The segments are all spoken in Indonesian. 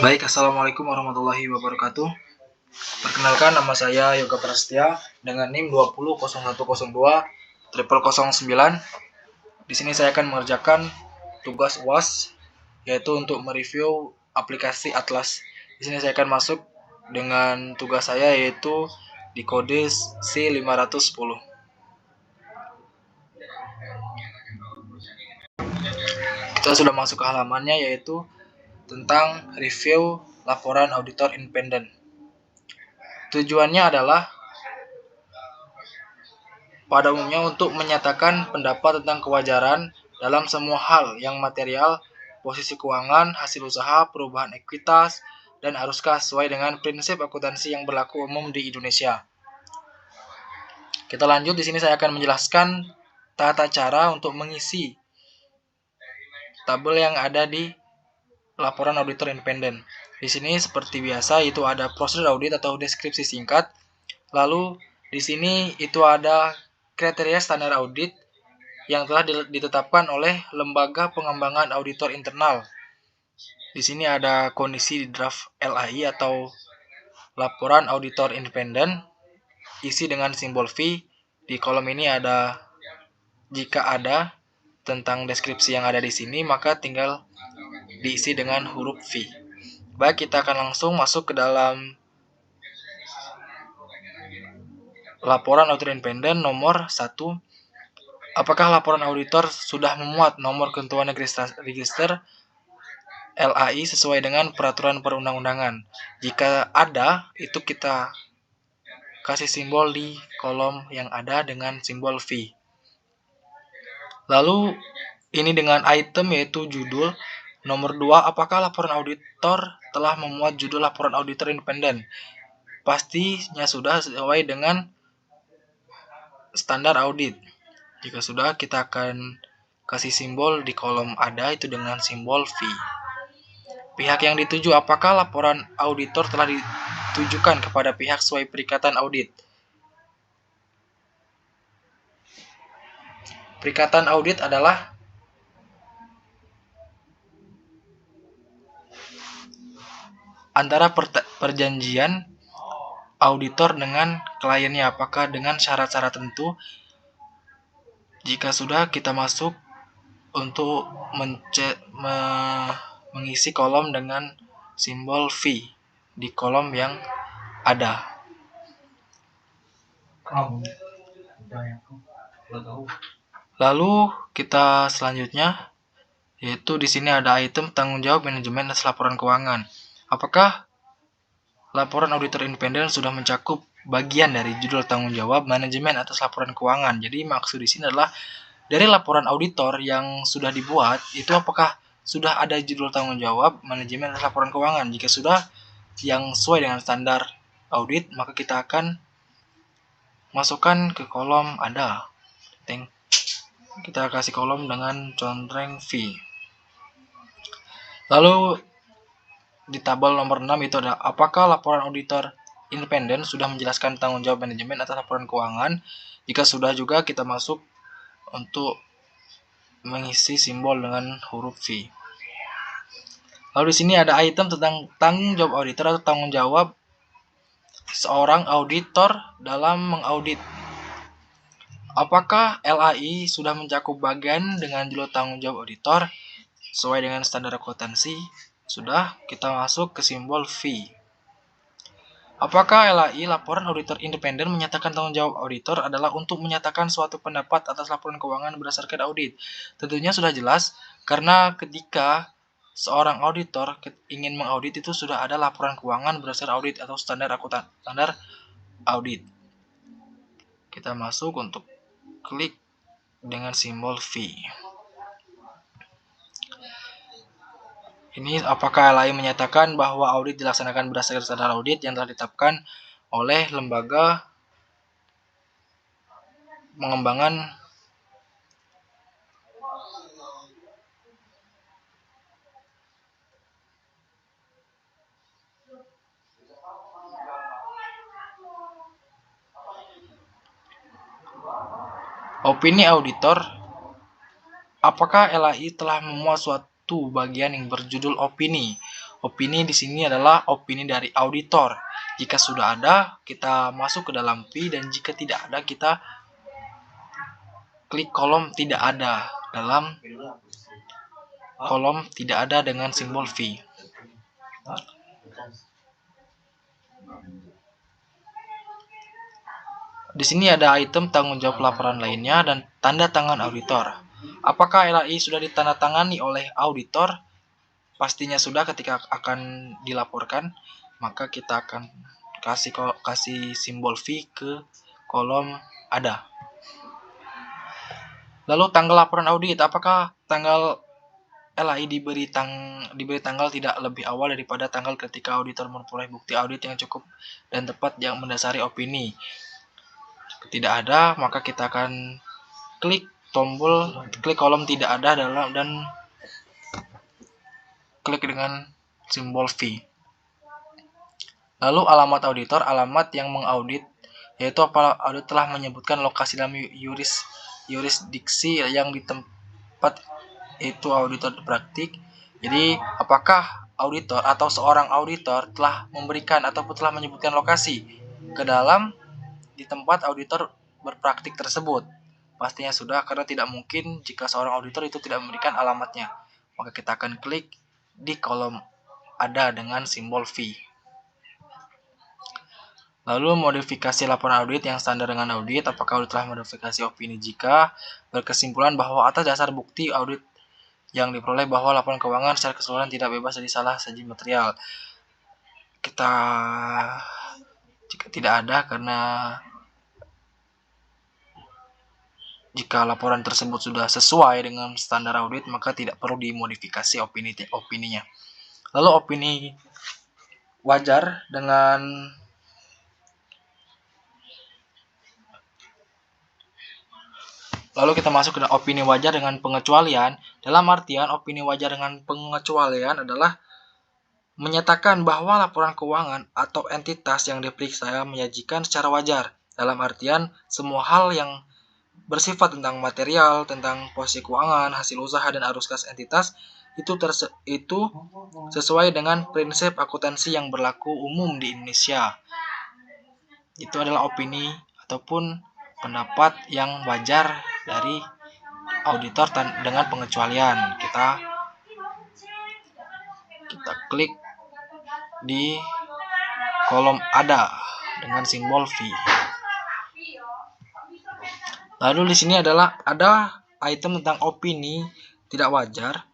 Baik, assalamualaikum warahmatullahi wabarakatuh. Perkenalkan, nama saya Yoga Prasetya dengan NIM 200102 0009. Di sini saya akan mengerjakan tugas UAS, yaitu untuk mereview aplikasi Atlas. Di sini saya akan masuk dengan tugas saya, yaitu di kode C510. Kita sudah masuk ke halamannya, yaitu tentang review laporan auditor independen. Tujuannya adalah pada umumnya untuk menyatakan pendapat tentang kewajaran dalam semua hal yang material, posisi keuangan, hasil usaha, perubahan ekuitas, dan haruskah sesuai dengan prinsip akuntansi yang berlaku umum di Indonesia. Kita lanjut, di sini saya akan menjelaskan tata cara untuk mengisi tabel yang ada di laporan auditor independen. Di sini seperti biasa itu ada prosedur audit atau deskripsi singkat. Lalu di sini itu ada kriteria standar audit yang telah ditetapkan oleh Lembaga Pengembangan Auditor Internal. Di sini ada kondisi di draft LAI atau laporan auditor independen, isi dengan simbol V. Di kolom ini ada, jika ada tentang deskripsi yang ada di sini, maka tinggal diisi dengan huruf V. Baik, kita akan langsung masuk ke dalam laporan auditor independen nomor 1. Apakah laporan auditor sudah memuat nomor ketentuan register LAI sesuai dengan peraturan perundang-undangan? Jika ada, itu kita kasih simbol di kolom yang ada dengan simbol V. Lalu ini dengan item yaitu judul. Nomor 2, apakah laporan auditor telah memuat judul laporan auditor independen? Pastinya sudah sesuai dengan standar audit. Jika sudah, kita akan kasih simbol di kolom ada itu dengan simbol V. Pihak yang dituju, apakah laporan auditor telah ditujukan kepada pihak sesuai perikatan audit? Perikatan audit adalah antara perjanjian auditor dengan kliennya, apakah dengan syarat-syarat tertentu. Jika sudah, kita masuk untuk mengisi kolom dengan simbol V di kolom yang ada. Lalu kita selanjutnya, yaitu di sini ada item tanggung jawab manajemen atas laporan keuangan. Apakah laporan auditor independen sudah mencakup bagian dari judul tanggung jawab manajemen atas laporan keuangan? Jadi maksud di sini adalah dari laporan auditor yang sudah dibuat itu apakah sudah ada judul tanggung jawab manajemen atas laporan keuangan? Jika sudah, yang sesuai dengan standar audit, maka kita akan masukkan ke kolom ada. Kita kasih kolom dengan contreng V. Lalu di tabel nomor 6 itu ada apakah laporan auditor independen sudah menjelaskan tanggung jawab manajemen atas laporan keuangan? Jika sudah juga, kita masuk untuk mengisi simbol dengan huruf V. Lalu di sini ada item tentang tanggung jawab auditor atau tanggung jawab seorang auditor dalam mengaudit. Apakah LAI sudah mencakup bagian dengan judul tanggung jawab auditor sesuai dengan standar akuntansi? Sudah, kita masuk ke simbol V. Apakah LAI laporan auditor independen menyatakan tanggung jawab auditor adalah untuk menyatakan suatu pendapat atas laporan keuangan berdasarkan audit? Tentunya sudah jelas, karena ketika seorang auditor ingin mengaudit itu sudah ada laporan keuangan berdasarkan audit atau standar audit. Kita masuk untuk klik dengan simbol V. Ini apakah LAI menyatakan bahwa audit dilaksanakan berdasarkan standar audit yang telah ditetapkan oleh Lembaga Pengembangan opini auditor. Apakah LAI telah memuat suatu bagian yang berjudul opini? Opini di sini adalah opini dari auditor. Jika sudah ada, kita masuk ke dalam fee, dan jika tidak ada, kita klik kolom tidak ada dalam kolom tidak ada dengan simbol fee. Di sini ada item tanggung jawab laporan lainnya dan tanda tangan auditor. Apakah LAI sudah ditandatangani oleh auditor? Pastinya sudah ketika akan dilaporkan, maka kita akan kasih simbol V ke kolom ada. Lalu tanggal laporan audit, apakah tanggal LAI diberi tanggal tidak lebih awal daripada tanggal ketika auditor memperoleh bukti audit yang cukup dan tepat yang mendasari opini? Tidak ada, maka kita akan klik kolom tidak ada dan klik dengan simbol V. Lalu alamat auditor, alamat yang mengaudit, yaitu apabila audit telah menyebutkan lokasi dalam yurisdiksi yang di tempat itu auditor praktik. Jadi apakah auditor atau seorang auditor telah memberikan ataupun telah menyebutkan lokasi ke dalam di tempat auditor berpraktik tersebut? Pastinya sudah, karena tidak mungkin jika seorang auditor itu tidak memberikan alamatnya. Maka kita akan klik di kolom ada dengan simbol V. Lalu modifikasi laporan audit yang standar dengan audit, apakah audit telah modifikasi opini jika berkesimpulan bahwa atas dasar bukti audit yang diperoleh bahwa laporan keuangan secara keseluruhan tidak bebas dari salah saji material. Jika tidak ada, karena jika laporan tersebut sudah sesuai dengan standar audit, maka tidak perlu dimodifikasi opininya. Lalu opini wajar dengan Lalu kita masuk ke opini wajar dengan pengecualian. Dalam artian, opini wajar dengan pengecualian adalah menyatakan bahwa laporan keuangan atau entitas yang diperiksa menyajikan secara wajar. Dalam artian, semua hal yang bersifat tentang material, tentang posisi keuangan, hasil usaha, dan arus kas entitas itu sesuai dengan prinsip akuntansi yang berlaku umum di Indonesia. Itu adalah opini ataupun pendapat yang wajar dari auditor dengan pengecualian. Kita klik di kolom ada dengan simbol V. Lalu di sini ada item tentang opini tidak wajar.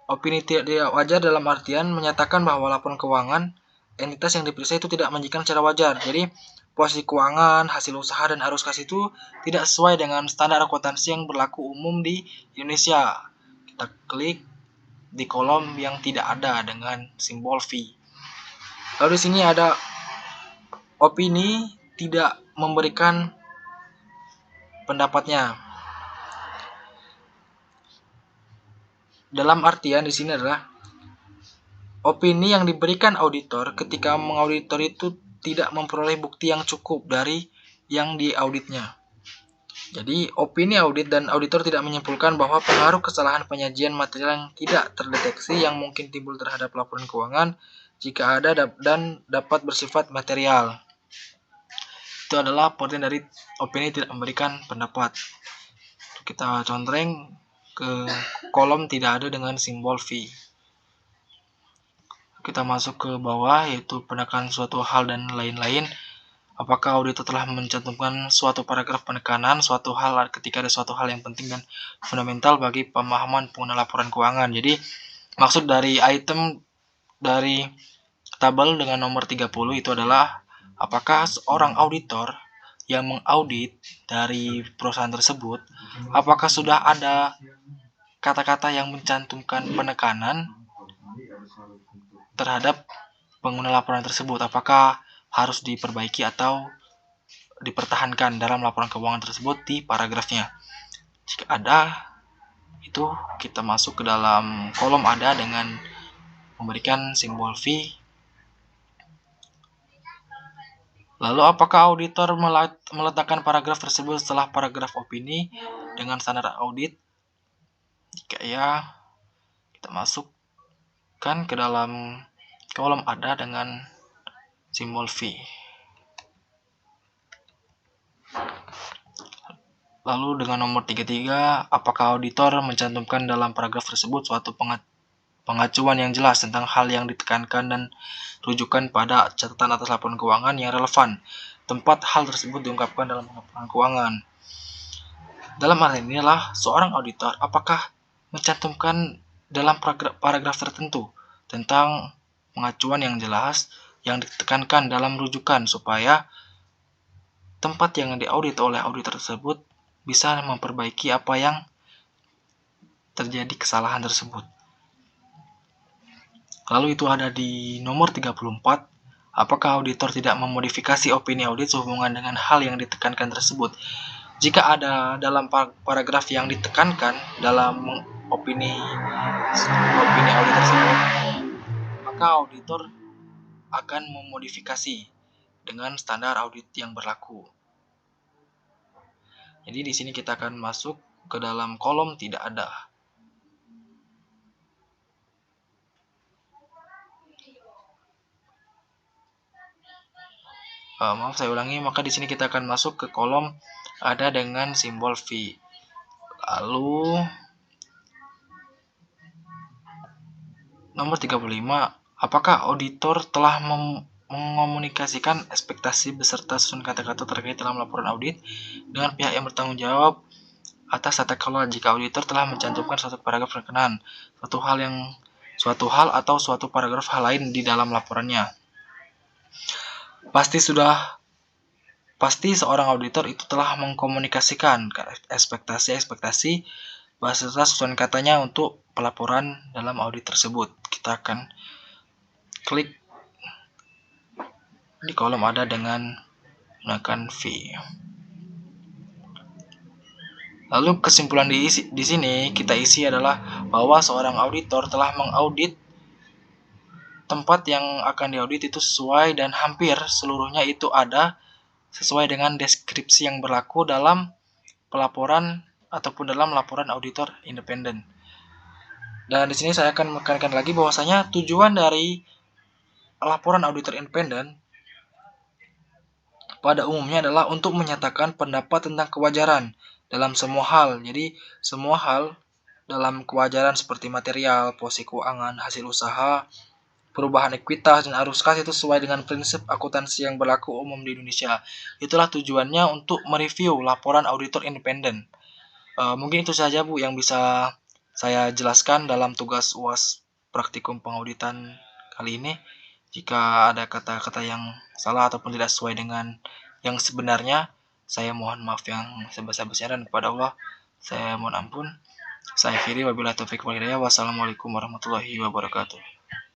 Opini tidak wajar dalam artian menyatakan bahwa laporan keuangan entitas yang diperiksa itu tidak menyajikan secara wajar. Jadi posisi keuangan, hasil usaha, dan arus kas itu tidak sesuai dengan standar akuntansi yang berlaku umum di Indonesia. Kita klik di kolom yang tidak ada dengan simbol V. Lalu di sini ada opini tidak memberikan pendapatnya. Dalam artian di sini adalah opini yang diberikan auditor ketika mengauditor itu tidak memperoleh bukti yang cukup dari yang diauditnya. Jadi, opini audit dan auditor tidak menyimpulkan bahwa pengaruh kesalahan penyajian material yang tidak terdeteksi yang mungkin timbul terhadap laporan keuangan jika ada dan dapat bersifat material. Itu adalah poin dari opini tidak memberikan pendapat. Kita contreng ke kolom tidak ada dengan simbol V. Kita masuk ke bawah, yaitu penekanan suatu hal dan lain-lain. Apakah auditor telah mencantumkan suatu paragraf penekanan suatu hal ketika ada suatu hal yang penting dan fundamental bagi pemahaman pengguna laporan keuangan. Jadi maksud dari item dari tabel dengan nomor 30 itu adalah apakah seorang auditor yang mengaudit dari perusahaan tersebut, apakah sudah ada kata-kata yang mencantumkan penekanan terhadap pengguna laporan tersebut, apakah harus diperbaiki atau dipertahankan dalam laporan keuangan tersebut di paragrafnya. Jika ada, itu kita masuk ke dalam kolom ada dengan memberikan simbol V. Lalu apakah auditor meletakkan paragraf tersebut setelah paragraf opini dengan standar audit? Jika ya, kita masuk masukkan ke dalam kolom ada dengan simbol V. Lalu dengan nomor 33, apakah auditor mencantumkan dalam paragraf tersebut suatu pengacuan yang jelas tentang hal yang ditekankan dan rujukan pada catatan atas laporan keuangan yang relevan tempat hal tersebut diungkapkan dalam laporan keuangan. Dalam hal inilah seorang auditor apakah mencantumkan dalam paragraf tertentu tentang pengacuan yang jelas yang ditekankan dalam rujukan supaya tempat yang diaudit oleh auditor tersebut bisa memperbaiki apa yang terjadi kesalahan tersebut. Lalu itu ada di nomor 34, apakah auditor tidak memodifikasi opini audit sehubungan dengan hal yang ditekankan tersebut. Jika ada dalam paragraf yang ditekankan dalam opini audit tersebut, maka auditor akan memodifikasi dengan standar audit yang berlaku. Jadi di sini kita akan masuk ke dalam kolom tidak ada. Maaf saya ulangi, maka di sini kita akan masuk ke kolom ada dengan simbol V. Lalu nomor 35, apakah auditor telah mengomunikasikan ekspektasi beserta susunan kata-kata terkait dalam laporan audit dengan pihak yang bertanggung jawab atas tata kelola jika auditor telah mencantumkan suatu paragraf berkenaan suatu hal atau suatu paragraf hal lain di dalam laporannya. Pasti seorang auditor itu telah mengkomunikasikan ekspektasi beserta susunan katanya untuk pelaporan dalam audit tersebut. Kita akan klik di kolom ada dengan menggunakan V. Lalu kesimpulan di sini kita isi adalah bahwa seorang auditor telah mengaudit tempat yang akan diaudit itu sesuai dan hampir seluruhnya itu ada sesuai dengan deskripsi yang berlaku dalam pelaporan ataupun dalam laporan auditor independen. Dan di sini saya akan menekankan lagi bahwasanya tujuan dari laporan auditor independen pada umumnya adalah untuk menyatakan pendapat tentang kewajaran dalam semua hal. Jadi semua hal dalam kewajaran seperti material, posisi keuangan, hasil usaha, perubahan ekuitas dan arus kas itu sesuai dengan prinsip akuntansi yang berlaku umum di Indonesia. Itulah tujuannya untuk mereview laporan auditor independen. Mungkin itu saja Bu yang bisa saya jelaskan dalam tugas UAS praktikum pengauditan kali ini. Jika ada kata-kata yang salah ataupun tidak sesuai dengan yang sebenarnya, saya mohon maaf yang sebesar-besarnya dan kepada Allah saya mohon ampun. Saya akhiri wabillahi taufiq wal hidayah. Wassalamualaikum warahmatullahi wabarakatuh.